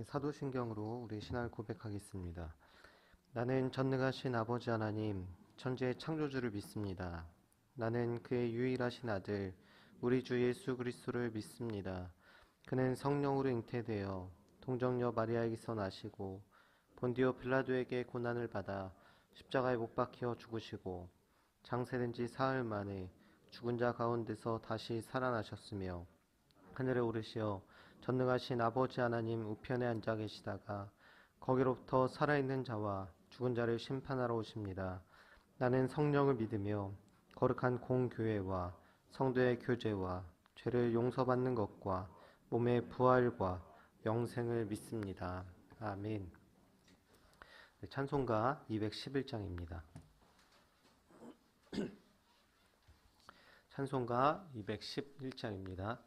사도신경으로 우리 신앙을 고백하겠습니다. 나는 전능하신 아버지 하나님, 천지의 창조주를 믿습니다. 나는 그의 유일하신 아들, 우리 주 예수 그리스도를 믿습니다. 그는 성령으로 잉태되어 동정녀 마리아에게서 나시고 본디오 빌라도에게 고난을 받아 십자가에 못 박혀 죽으시고 장세된 지 사흘 만에 죽은 자 가운데서 다시 살아나셨으며 하늘에 오르시어 전능하신 아버지 하나님 우편에 앉아 계시다가 거기로부터 살아있는 자와 죽은 자를 심판하러 오십니다. 나는 성령을 믿으며 거룩한 공교회와 성도의 교제와 죄를 용서받는 것과 몸의 부활과 영생을 믿습니다. 아멘. 찬송가 211장입니다. 찬송가 211장입니다.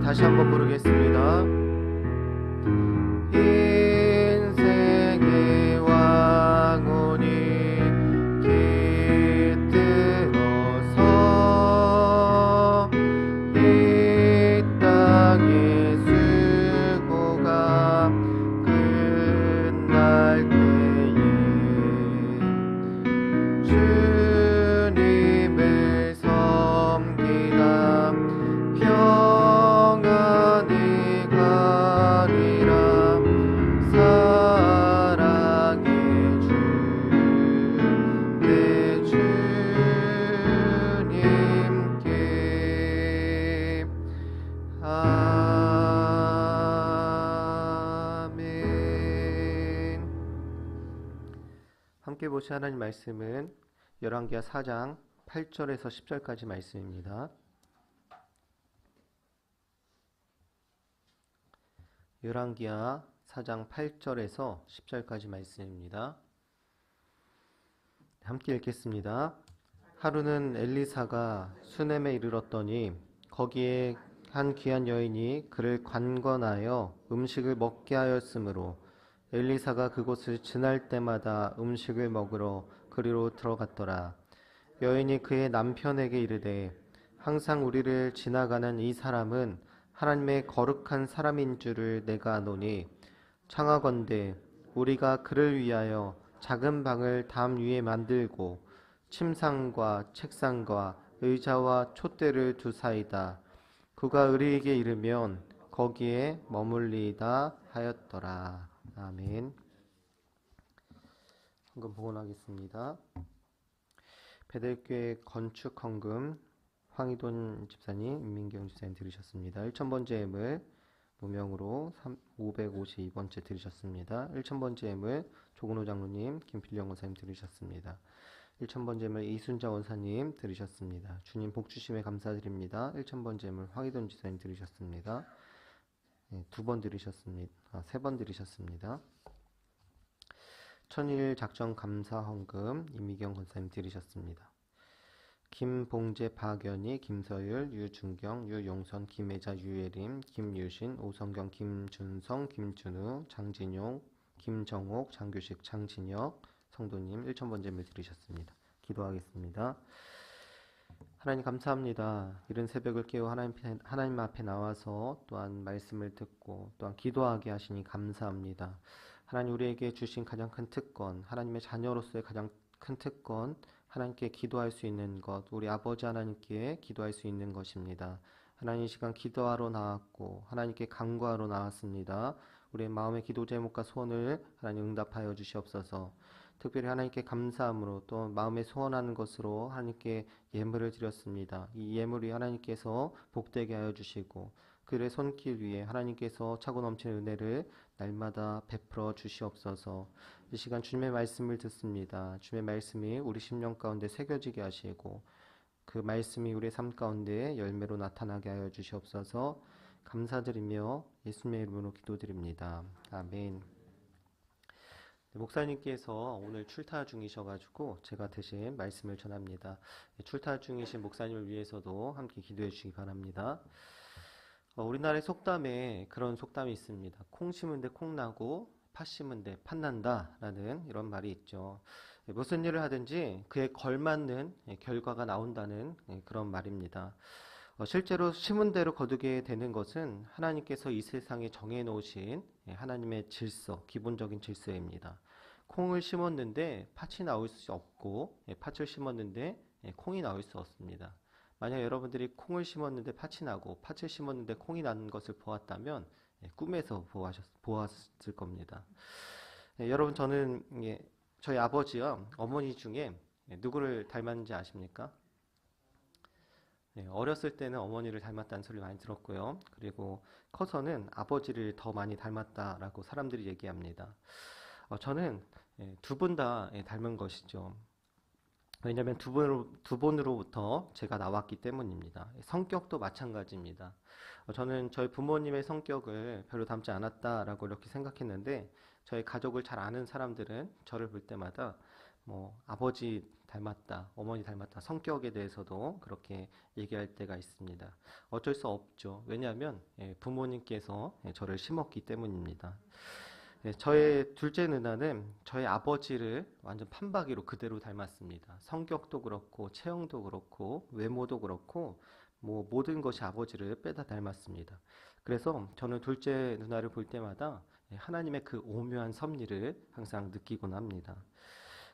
다시 한번 부르겠습니다. 인생의 왕혼이 깃들어서 이 땅의 수고가 끝날 때에 주님을 섬기다 평안히 가리라. 사랑의 주 내 주님께 아멘. 함께 보실 하나님 말씀은 열왕기하 4장 8절에서 10절까지 말씀입니다. 열왕기하 4장 8절에서 10절까지 말씀입니다. 함께 읽겠습니다. 하루는 엘리사가 수넴에 이르렀더니 거기에 한 귀한 여인이 그를 관건하여 음식을 먹게 하였으므로 엘리사가 그곳을 지날 때마다 음식을 먹으러 그리로 들어갔더라. 여인이 그의 남편에게 이르되 항상 우리를 지나가는 이 사람은 하나님의 거룩한 사람인 줄을 내가 아노니 청하건대 우리가 그를 위하여 작은 방을 담 위에 만들고 침상과 책상과 의자와 촛대를 두사이다. 그가 의리에게 이르면 거기에 머물리다 하였더라. 아멘. 헌금 봉헌하겠습니다. 베델교회 건축 헌금 황희돈 집사님, 임민경 집사님 들으셨습니다. 1000번째 예물 무명으로 552번째 들으셨습니다. 1000번째 예물 조근호 장로님, 김필령 원사님 들으셨습니다. 1000번째 예물 이순자 원사님 들으셨습니다. 주님 복 주심에 감사드립니다. 1000번째 예물 황희돈 집사님 들으셨습니다. 네, 2번 들으셨습니다. 3번 들으셨습니다. 천일 작전 감사 헌금 임미경 권사님 들으셨습니다. 김봉재, 박연희, 김서율, 유준경, 유용선, 김혜자, 유예림, 김유신, 오성경, 김준성, 김준우, 장진용, 김정옥, 장규식, 장진혁 성도님 1000번째 예물 드리셨습니다. 기도하겠습니다. 하나님 감사합니다. 이른 새벽을 깨워 하나님 앞에 나와서 또한 말씀을 듣고 또한 기도하게 하시니 감사합니다. 하나님 우리에게 주신 가장 큰 특권, 하나님의 자녀로서의 가장 큰 특권, 하나님께 기도할 수 있는 것, 우리 아버지 하나님께 기도할 수 있는 것입니다. 하나님 이 시간 기도하러 나왔고 하나님께 간구하러 나왔습니다. 우리의 마음의 기도 제목과 소원을 하나님 응답하여 주시옵소서. 특별히 하나님께 감사함으로 또 마음에 소원하는 것으로 하나님께 예물을 드렸습니다. 이 예물이 하나님께서 복되게 하여 주시고 그의 손길 위에 하나님께서 차고 넘치는 은혜를 날마다 베풀어 주시옵소서. 이 시간 주님의 말씀을 듣습니다. 주님의 말씀이 우리 심령 가운데 새겨지게 하시고 그 말씀이 우리의 삶 가운데 열매로 나타나게 하여 주시옵소서. 감사드리며 예수님의 이름으로 기도드립니다. 아멘. 목사님께서 오늘 출타 중이셔가지고 제가 대신 말씀을 전합니다. 출타 중이신 목사님을 위해서도 함께 기도해 주시기 바랍니다. 우리나라의 속담에 그런 속담이 있습니다. 콩 심은 데 콩 나고 팥 심은 데 팥 난다 라는 이런 말이 있죠. 무슨 일을 하든지 그에 걸맞는 결과가 나온다는 그런 말입니다. 실제로 심은 대로 거두게 되는 것은 하나님께서 이 세상에 정해놓으신 하나님의 질서, 기본적인 질서입니다. 콩을 심었는데 팥이 나올 수 없고 팥을 심었는데 콩이 나올 수 없습니다. 만약 여러분들이 콩을 심었는데 팥이 나고 팥을 심었는데 콩이 나는 것을 보았다면 꿈에서 보았을 겁니다. 여러분 저는 저희 아버지와 어머니 중에 누구를 닮았는지 아십니까? 어렸을 때는 어머니를 닮았다는 소리를 많이 들었고요. 그리고 커서는 아버지를 더 많이 닮았다라고 사람들이 얘기합니다. 저는 두 분 다 닮은 것이죠. 왜냐하면 두 분으로부터 제가 나왔기 때문입니다. 성격도 마찬가지입니다. 저는 저희 부모님의 성격을 별로 닮지 않았다라고 이렇게 생각했는데 저희 가족을 잘 아는 사람들은 저를 볼 때마다 아버지 닮았다, 어머니 닮았다, 성격에 대해서도 그렇게 얘기할 때가 있습니다. 어쩔 수 없죠. 왜냐하면 부모님께서 저를 심었기 때문입니다. 저의 둘째 누나는 저희 아버지를 완전 판박이로 그대로 닮았습니다. 성격도 그렇고 체형도 그렇고 외모도 그렇고 모든 것이 아버지를 빼다 닮았습니다. 그래서 저는 둘째 누나를 볼 때마다 하나님의 그 오묘한 섭리를 항상 느끼곤 합니다.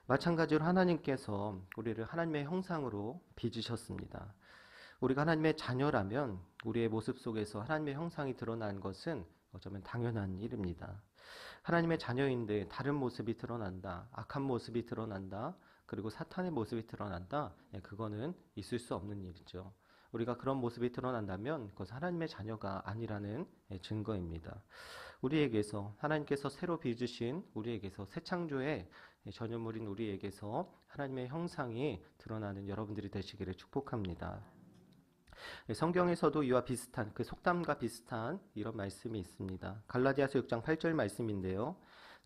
마찬가지로 하나님께서 우리를 하나님의 형상으로 빚으셨습니다. 우리가 하나님의 자녀라면 우리의 모습 속에서 하나님의 형상이 드러난 것은 어쩌면 당연한 일입니다. 하나님의 자녀인데 다른 모습이 드러난다, 악한 모습이 드러난다, 그리고 사탄의 모습이 드러난다, 그거는 있을 수 없는 일이죠. 우리가 그런 모습이 드러난다면 그것은 하나님의 자녀가 아니라는 증거입니다. 우리에게서 하나님께서 새로 빚으신 우리에게서 새 창조의 전유물인 우리에게서 하나님의 형상이 드러나는 여러분들이 되시기를 축복합니다. 성경에서도 이와 비슷한 그 속담과 비슷한 이런 말씀이 있습니다. 갈라디아서 6장 8절 말씀인데요.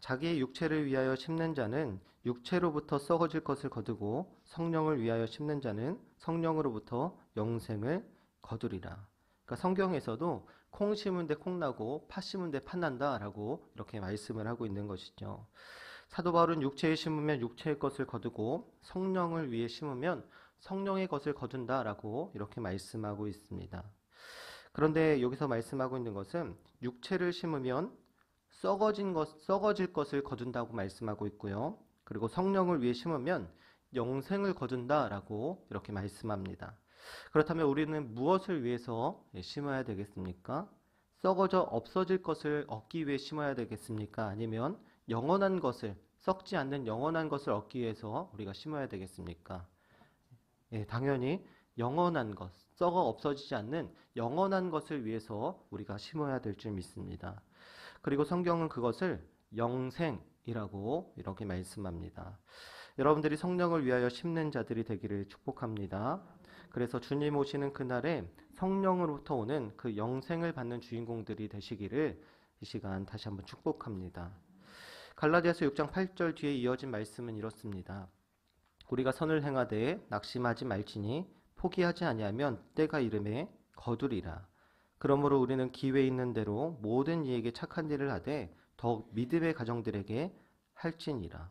자기의 육체를 위하여 심는 자는 육체로부터 썩어질 것을 거두고 성령을 위하여 심는 자는 성령으로부터 영생을 거두리라. 그러니까 성경에서도 콩 심은 데 콩 나고 팥 심은 데 팥 난다라고 이렇게 말씀을 하고 있는 것이죠. 사도 바울은 육체에 심으면 육체의 것을 거두고 성령을 위해 심으면 성령의 것을 거둔다라고 이렇게 말씀하고 있습니다. 그런데 여기서 말씀하고 있는 것은 육체를 심으면 썩어질 것을 거둔다고 말씀하고 있고요. 그리고 성령을 위해 심으면 영생을 거둔다라고 이렇게 말씀합니다. 그렇다면 우리는 무엇을 위해서 심어야 되겠습니까? 썩어져 없어질 것을 얻기 위해 심어야 되겠습니까? 아니면 영원한 것을, 썩지 않는 영원한 것을 얻기 위해서 우리가 심어야 되겠습니까? 당연히 영원한 것, 썩어 없어지지 않는 영원한 것을 위해서 우리가 심어야 될 줄 믿습니다. 그리고 성경은 그것을 영생이라고 이렇게 말씀합니다. 여러분들이 성령을 위하여 심는 자들이 되기를 축복합니다. 그래서 주님 오시는 그날에 성령으로부터 오는 그 영생을 받는 주인공들이 되시기를 이 시간 다시 한번 축복합니다. 갈라디아서 6장 8절 뒤에 이어진 말씀은 이렇습니다. 우리가 선을 행하되 낙심하지 말지니 포기하지 아니하면 때가 이름에 거두리라. 그러므로 우리는 기회 있는 대로 모든 이에게 착한 일을 하되 더욱 믿음의 가정들에게 할지니라.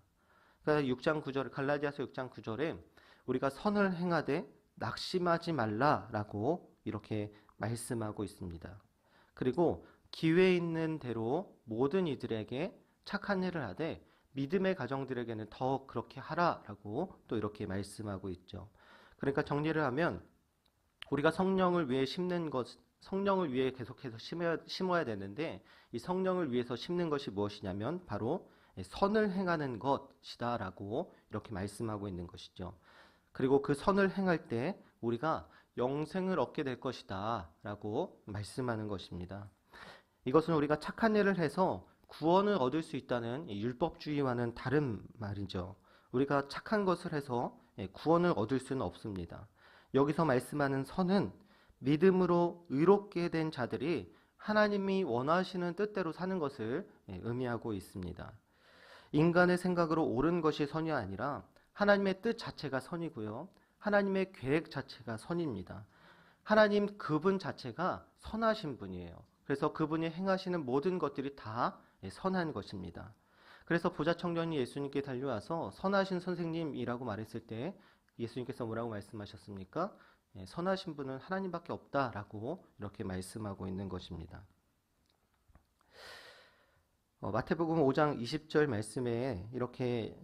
그러니까 6장 9절, 갈라디아서 6장 9절에 우리가 선을 행하되 낙심하지 말라라고 이렇게 말씀하고 있습니다. 그리고 기회 있는 대로 모든 이들에게 착한 일을 하되 믿음의 가정들에게는 더 그렇게 하라라고 또 이렇게 말씀하고 있죠. 그러니까 정리를 하면 우리가 성령을 위해 심는 것, 성령을 위해 계속해서 심어야 되는데 이 성령을 위해서 심는 것이 무엇이냐면 바로 선을 행하는 것이다라고 이렇게 말씀하고 있는 것이죠. 그리고 그 선을 행할 때 우리가 영생을 얻게 될 것이다 라고 말씀하는 것입니다. 이것은 우리가 착한 일을 해서 구원을 얻을 수 있다는 율법주의와는 다른 말이죠. 우리가 착한 것을 해서 구원을 얻을 수는 없습니다. 여기서 말씀하는 선은 믿음으로 의롭게 된 자들이 하나님이 원하시는 뜻대로 사는 것을 의미하고 있습니다. 인간의 생각으로 옳은 것이 선이 아니라 하나님의 뜻 자체가 선이고요. 하나님의 계획 자체가 선입니다. 하나님 그분 자체가 선하신 분이에요. 그래서 그분이 행하시는 모든 것들이 다 선한 것입니다. 그래서 부자 청년이 예수님께 달려와서 선하신 선생님이라고 말했을 때 예수님께서 뭐라고 말씀하셨습니까? 선하신 분은 하나님밖에 없다라고 이렇게 말씀하고 있는 것입니다. 마태복음 5장 20절 말씀에 이렇게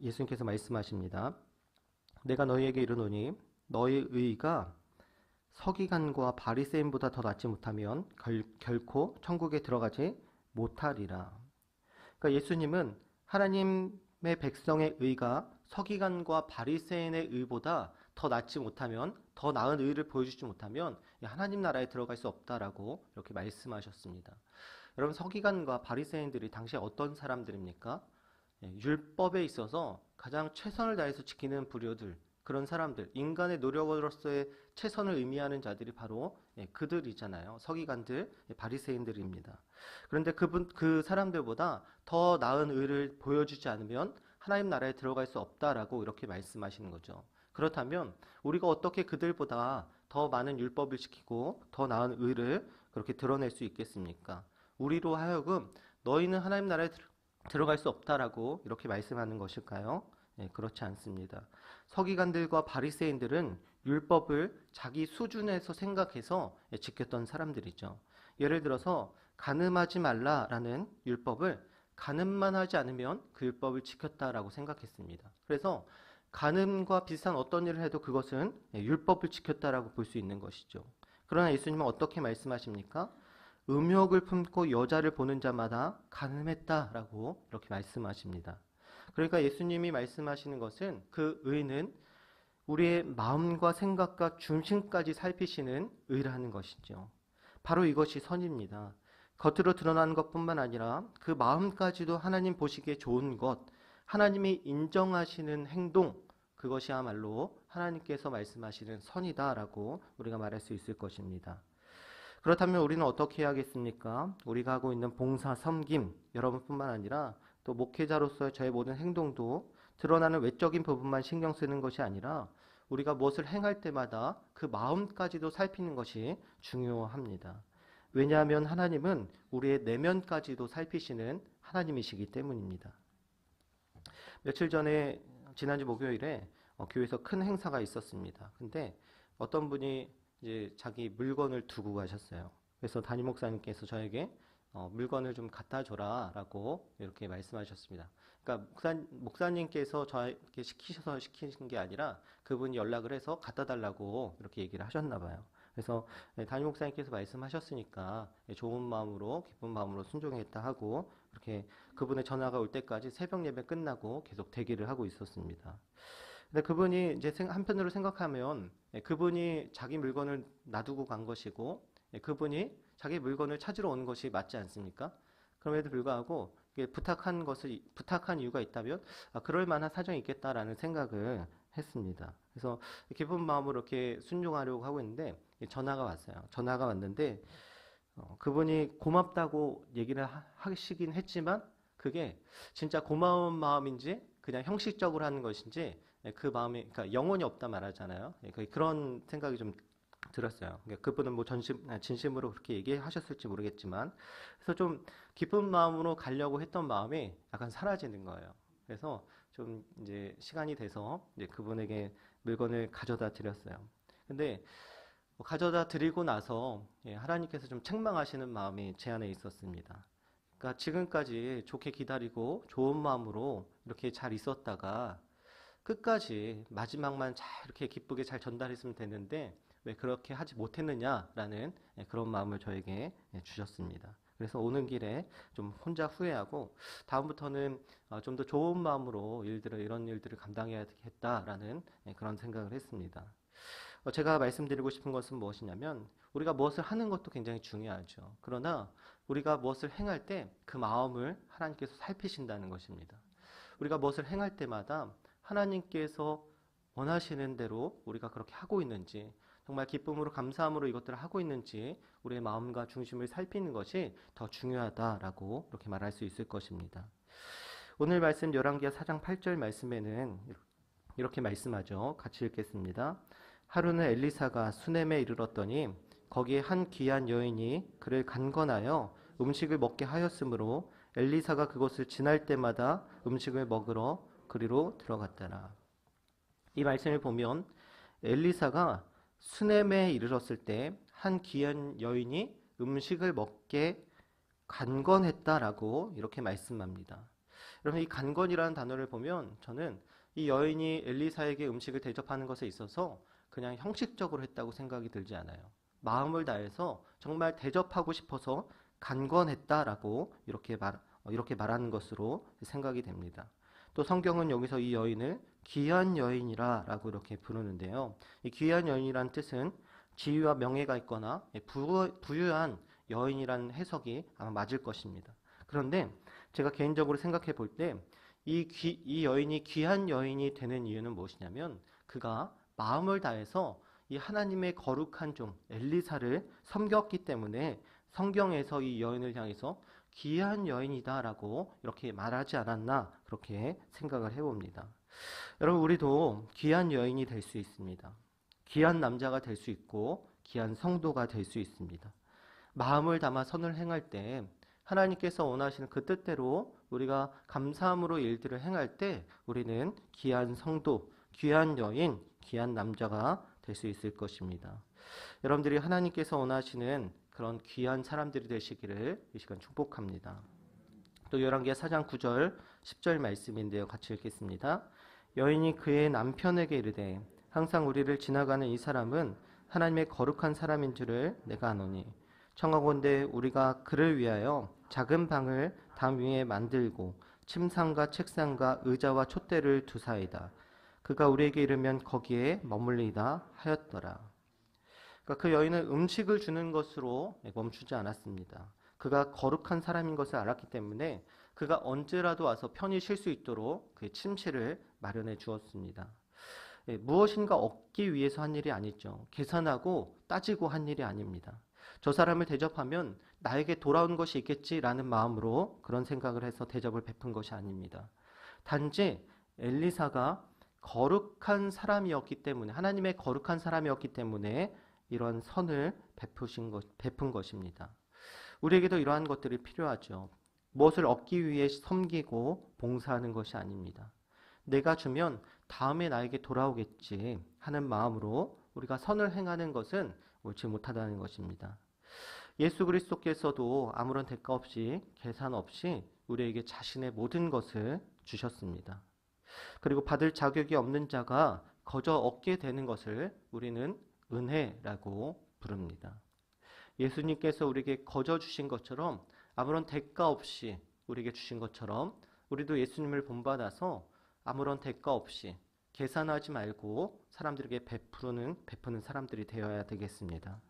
예수님께서 말씀하십니다. 내가 너희에게 이르노니 너희 의가 서기관과 바리새인보다 더 낫지 못하면 결코 천국에 들어가지 못하리라. 그러니까 예수님은 하나님의 백성의 의가 서기관과 바리새인의 의보다 더 낫지 못하면, 더 나은 의를 보여주지 못하면 하나님 나라에 들어갈 수 없다라고 이렇게 말씀하셨습니다. 여러분, 서기관과 바리새인들이 당시에 어떤 사람들입니까? 율법에 있어서 가장 최선을 다해서 지키는 부류들, 그런 사람들, 인간의 노력으로서의 최선을 의미하는 자들이 바로 그들이잖아요. 서기관들, 바리새인들입니다. 그런데 그 사람들보다 더 나은 의를 보여주지 않으면 하나님 나라에 들어갈 수 없다라고 이렇게 말씀하시는 거죠. 그렇다면 우리가 어떻게 그들보다 더 많은 율법을 지키고 더 나은 의를 그렇게 드러낼 수 있겠습니까? 우리로 하여금 너희는 하나님 나라에 들어갈 수 없다라고 이렇게 말씀하는 것일까요? 그렇지 않습니다. 서기관들과 바리새인들은 율법을 자기 수준에서 생각해서 지켰던 사람들이죠. 예를 들어서 간음하지 말라라는 율법을 간음만 하지 않으면 그 율법을 지켰다라고 생각했습니다. 그래서 간음과 비슷한 어떤 일을 해도 그것은 율법을 지켰다라고 볼 수 있는 것이죠. 그러나 예수님은 어떻게 말씀하십니까? 음욕을 품고 여자를 보는 자마다 간음했다라고 이렇게 말씀하십니다. 그러니까 예수님이 말씀하시는 것은 그 의는 우리의 마음과 생각과 중심까지 살피시는 의라는 것이죠. 바로 이것이 선입니다. 겉으로 드러나는 것뿐만 아니라 그 마음까지도 하나님 보시기에 좋은 것, 하나님이 인정하시는 행동, 그것이야말로 하나님께서 말씀하시는 선이다라고 우리가 말할 수 있을 것입니다. 그렇다면 우리는 어떻게 해야겠습니까? 우리가 하고 있는 봉사, 섬김, 여러분뿐만 아니라 또 목회자로서의 저의 모든 행동도 드러나는 외적인 부분만 신경 쓰는 것이 아니라 우리가 무엇을 행할 때마다 그 마음까지도 살피는 것이 중요합니다. 왜냐하면 하나님은 우리의 내면까지도 살피시는 하나님이시기 때문입니다. 며칠 전에 지난주 목요일에 교회에서 큰 행사가 있었습니다. 근데 어떤 분이 이제 자기 물건을 두고 가셨어요. 그래서 담임 목사님께서 저에게 물건을 좀 갖다 줘라라고 이렇게 말씀하셨습니다. 그러니까 목사님께서 저에게 시키셔서 시키신 게 아니라 그분이 연락을 해서 갖다 달라고 이렇게 얘기를 하셨나 봐요. 그래서 담임 목사님께서 말씀하셨으니까 좋은 마음으로 기쁜 마음으로 순종했다 하고 이렇게 그분의 전화가 올 때까지 새벽 예배 끝나고 계속 대기를 하고 있었습니다. 근데 그분이 이제 한편으로 생각하면 그분이 자기 물건을 놔두고 간 것이고 그분이 자기 물건을 찾으러 온 것이 맞지 않습니까? 그럼에도 불구하고 부탁한 이유가 있다면 그럴 만한 사정이 있겠다라는 생각을 했습니다. 그래서 기쁜 마음으로 이렇게 순종하려고 하고 있는데 전화가 왔어요. 전화가 왔는데 그분이 고맙다고 얘기를 하시긴 했지만 그게 진짜 고마운 마음인지 그냥 형식적으로 하는 것인지 그 마음이 그러니까 영혼이 없다 말하잖아요. 그런 생각이 좀 들었어요. 그러니까 그분은 뭐 진심으로 그렇게 얘기하셨을지 모르겠지만 그래서 좀 기쁜 마음으로 가려고 했던 마음이 약간 사라지는 거예요. 그래서 좀 이제 시간이 돼서 이제 그분에게 물건을 가져다 드렸어요. 근데 가져다 드리고 나서 하나님께서 좀 책망하시는 마음이 제 안에 있었습니다. 그러니까 지금까지 좋게 기다리고 좋은 마음으로 이렇게 잘 있었다가 끝까지 마지막만 잘 이렇게 기쁘게 잘 전달했으면 됐는데 왜 그렇게 하지 못했느냐라는 그런 마음을 저에게 주셨습니다. 그래서 오는 길에 좀 혼자 후회하고 다음부터는 좀 더 좋은 마음으로 이런 일들을 감당해야겠다라는 그런 생각을 했습니다. 제가 말씀드리고 싶은 것은 무엇이냐면 우리가 무엇을 하는 것도 굉장히 중요하죠. 그러나 우리가 무엇을 행할 때 그 마음을 하나님께서 살피신다는 것입니다. 우리가 무엇을 행할 때마다 하나님께서 원하시는 대로 우리가 그렇게 하고 있는지 정말 기쁨으로 감사함으로 이것들을 하고 있는지 우리의 마음과 중심을 살피는 것이 더 중요하다라고 이렇게 말할 수 있을 것입니다. 오늘 말씀 열왕기하 4장 8절 말씀에는 이렇게 말씀하죠. 같이 읽겠습니다. 하루는 엘리사가 수넴에 이르렀더니 거기에 한 귀한 여인이 그를 간건하여 음식을 먹게 하였으므로 엘리사가 그곳을 지날 때마다 음식을 먹으러 그리로 들어갔더라. 이 말씀을 보면 엘리사가 수넴에 이르렀을 때 한 귀한 여인이 음식을 먹게 간건했다라고 이렇게 말씀합니다. 여러분 이 간건이라는 단어를 보면 저는 이 여인이 엘리사에게 음식을 대접하는 것에 있어서 그냥 형식적으로 했다고 생각이 들지 않아요. 마음을 다해서 정말 대접하고 싶어서 간건했다라고 이렇게 말하는 것으로 생각이 됩니다. 또 성경은 여기서 이 여인을 귀한 여인이라고 이렇게 부르는데요. 이 귀한 여인이란 뜻은 지위와 명예가 있거나 부유한 여인이라는 해석이 아마 맞을 것입니다. 그런데 제가 개인적으로 생각해 볼 때 이 여인이 귀한 여인이 되는 이유는 무엇이냐면 그가 마음을 다해서 이 하나님의 거룩한 종 엘리사를 섬겼기 때문에 성경에서 이 여인을 향해서 귀한 여인이다라고 이렇게 말하지 않았나 그렇게 생각을 해봅니다. 여러분 우리도 귀한 여인이 될 수 있습니다. 귀한 남자가 될 수 있고 귀한 성도가 될 수 있습니다. 마음을 담아 선을 행할 때 하나님께서 원하시는 그 뜻대로 우리가 감사함으로 일들을 행할 때 우리는 귀한 성도, 귀한 여인, 귀한 남자가 될 수 있을 것입니다. 여러분들이 하나님께서 원하시는 그런 귀한 사람들이 되시기를 이 시간 축복합니다. 또 열왕기하 4장 9절 10절 말씀인데요. 같이 읽겠습니다. 여인이 그의 남편에게 이르되 항상 우리를 지나가는 이 사람은 하나님의 거룩한 사람인 줄을 내가 아노니 청하건대 우리가 그를 위하여 작은 방을 담 위에 만들고 침상과 책상과 의자와 촛대를 두사이다. 그가 우리에게 이르면 거기에 머물리다 하였더라. 그러니까 그 여인은 음식을 주는 것으로 멈추지 않았습니다. 그가 거룩한 사람인 것을 알았기 때문에 그가 언제라도 와서 편히 쉴 수 있도록 그의 침실을 마련해 주었습니다. 무엇인가 얻기 위해서 한 일이 아니죠. 계산하고 따지고 한 일이 아닙니다. 저 사람을 대접하면 나에게 돌아온 것이 있겠지라는 마음으로 그런 생각을 해서 대접을 베푼 것이 아닙니다. 단지 엘리사가 거룩한 사람이었기 때문에, 하나님의 거룩한 사람이었기 때문에 이런 선을 베푼 것입니다. 우리에게도 이러한 것들이 필요하죠. 무엇을 얻기 위해 섬기고 봉사하는 것이 아닙니다. 내가 주면 다음에 나에게 돌아오겠지 하는 마음으로 우리가 선을 행하는 것은 옳지 못하다는 것입니다. 예수 그리스도께서도 아무런 대가 없이 계산 없이 우리에게 자신의 모든 것을 주셨습니다. 그리고 받을 자격이 없는 자가 거저 얻게 되는 것을 우리는 은혜라고 부릅니다. 예수님께서 우리에게 거저 주신 것처럼, 아무런 대가 없이 우리에게 주신 것처럼 우리도 예수님을 본받아서 아무런 대가 없이 계산하지 말고 사람들에게 베푸는 사람들이 되어야 되겠습니다.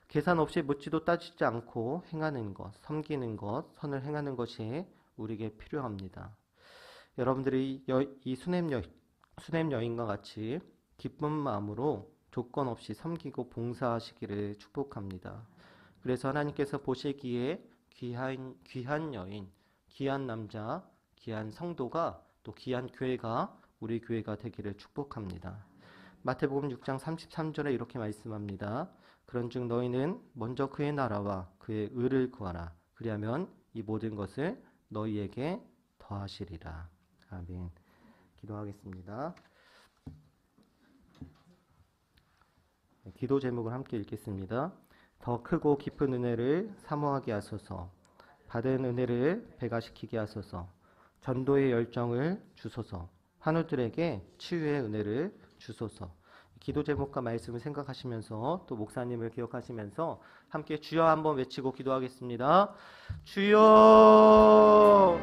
계산 없이 묻지도 따지지 않고 행하는 것, 섬기는 것, 선을 행하는 것이 우리에게 필요합니다. 여러분들이 이 수냄 여인과 같이 기쁜 마음으로 조건 없이 섬기고 봉사하시기를 축복합니다. 그래서 하나님께서 보시기에 귀한 여인, 귀한 남자, 귀한 성도가, 또 귀한 교회가 우리 교회가 되기를 축복합니다. 마태복음 6장 33절에 이렇게 말씀합니다. 그런즉 너희는 먼저 그의 나라와 그의 의를 구하라. 그리하면 이 모든 것을 너희에게 더하시리라. 아멘. 기도하겠습니다. 기도 제목을 함께 읽겠습니다. 더 크고 깊은 은혜를 사모하게 하소서. 받은 은혜를 배가시키게 하소서. 전도의 열정을 주소서. 환우들에게 치유의 은혜를 주소서. 기도 제목과 말씀을 생각하시면서 또 목사님을 기억하시면서 함께 주여 한번 외치고 기도하겠습니다. 주여!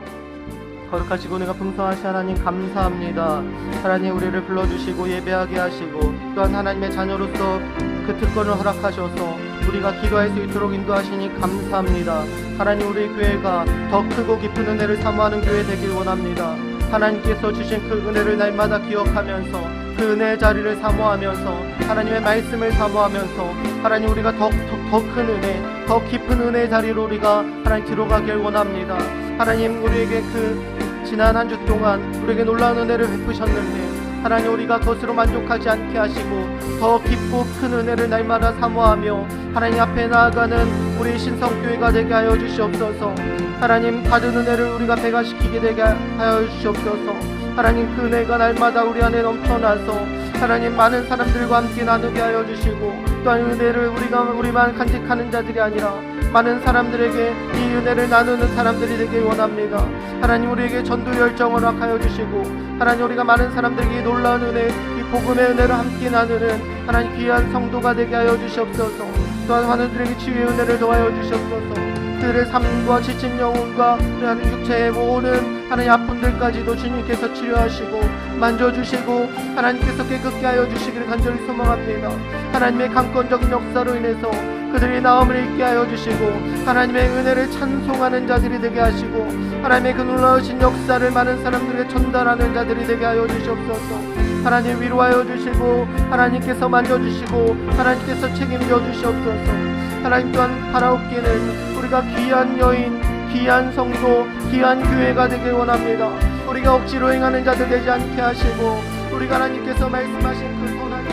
거룩하시고 은혜가 풍성하신 하나님 감사합니다. 하나님 우리를 불러주시고 예배하게 하시고 또한 하나님의 자녀로서 그 특권을 허락하셔서 우리가 기도할 수 있도록 인도하시니 감사합니다. 하나님 우리 교회가 더 크고 깊은 은혜를 사모하는 교회 되길 원합니다. 하나님께서 주신 그 은혜를 날마다 기억하면서 그 은혜의 자리를 사모하면서 하나님의 말씀을 사모하면서 하나님 우리가 더 큰 은혜, 더 깊은 은혜의 자리로 우리가 하나님 들어가길 원합니다. 하나님 우리에게 그 지난 한 주 동안 우리에게 놀라운 은혜를 베푸셨는데 하나님 우리가 그것으로 만족하지 않게 하시고 더 깊고 큰 은혜를 날마다 사모하며 하나님 앞에 나아가는 우리 신성교회가 되게 하여 주시옵소서. 하나님 받은 은혜를 우리가 배가시키게 되게 하여 주시옵소서. 하나님 그 은혜가 날마다 우리 안에 넘쳐나서 하나님 많은 사람들과 함께 나누게 하여 주시고 또한 은혜를 우리만 간직하는 자들이 아니라 많은 사람들에게 이 은혜를 나누는 사람들이 되길 원합니다. 하나님 우리에게 전도 열정을 허락하여 주시고 하나님 우리가 많은 사람들에게 놀라운 은혜, 이 복음의 은혜를 함께 나누는 하나님 귀한 성도가 되게 하여 주시옵소서. 또한 환우들에게 치유의 은혜를 더하여 주시옵소서. 그들의 삶과 지친 영혼과 하나님 육체의 모든 하나님 아픔들까지도 주님께서 치료하시고 만져주시고 하나님께서 깨끗게 하여 주시기를 간절히 소망합니다. 하나님의 강권적인 역사로 인해서 그들이 나음을 잊게 하여 주시고 하나님의 은혜를 찬송하는 자들이 되게 하시고 하나님의 그 놀라우신 역사를 많은 사람들에게 전달하는 자들이 되게 하여 주시옵소서. 하나님 위로하여 주시고 하나님께서 만져주시고 하나님께서 책임져 주시옵소서. 하나님 또한 바라옵기는 우리가 귀한 여인, 귀한 성도, 귀한 교회가 되길 원합니다. 우리가 억지로 행하는 자들 되지 않게 하시고 우리가 하나님께서 말씀하신 그 선한